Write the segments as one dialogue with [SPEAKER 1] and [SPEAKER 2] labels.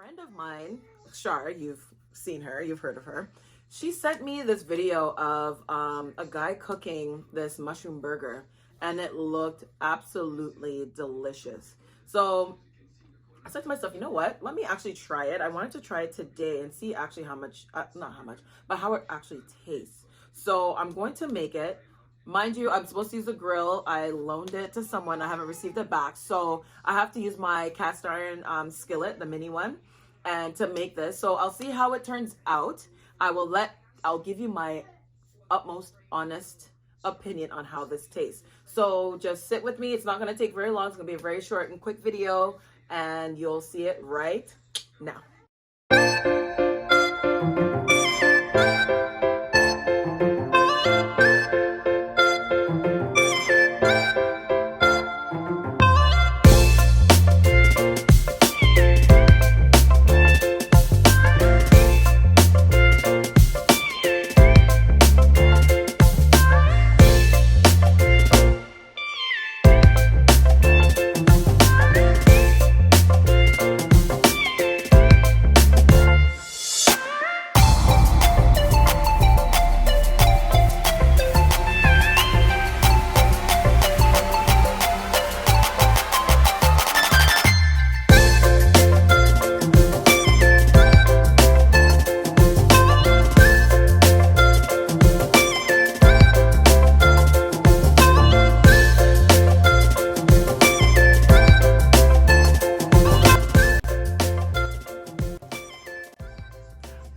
[SPEAKER 1] friend of mine, Shar, you've seen her, you've heard of her. She sent me this video of a guy cooking this mushroom burger, and it looked absolutely delicious. So I said to myself, you know what? Let me actually try it. I wanted to try it today and see actually how much, not how much, but how it actually tastes. So I'm going to make it. Mind you, I'm supposed to use a grill. I loaned it to someone. I haven't received it back. So I have to use my cast iron skillet, the mini one, and to make this. So I'll see how it turns out. I'll give you my utmost honest opinion on how this tastes. So just sit with me. It's not going to take very long. It's going to be a very short and quick video, and you'll see it right now.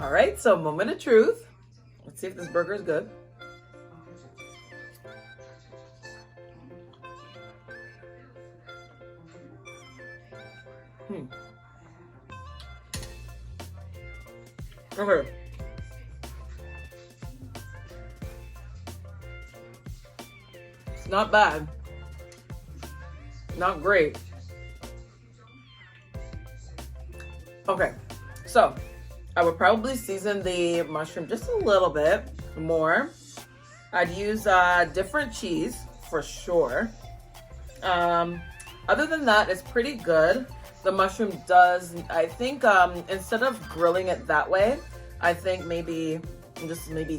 [SPEAKER 1] All right, so moment of truth. Let's see if this burger is good. Okay. It's not bad. Not great. Okay, so I would probably season the mushroom just a little bit more. I'd use different cheese for sure. Other than that, it's pretty good. The mushroom does, I think, instead of grilling it that way, I think maybe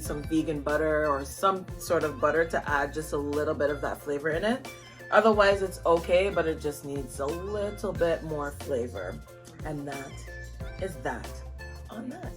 [SPEAKER 1] some vegan butter or some sort of butter to add just a little bit of that flavor in it. Otherwise, it's okay, but it just needs a little bit more flavor. And that is that on that.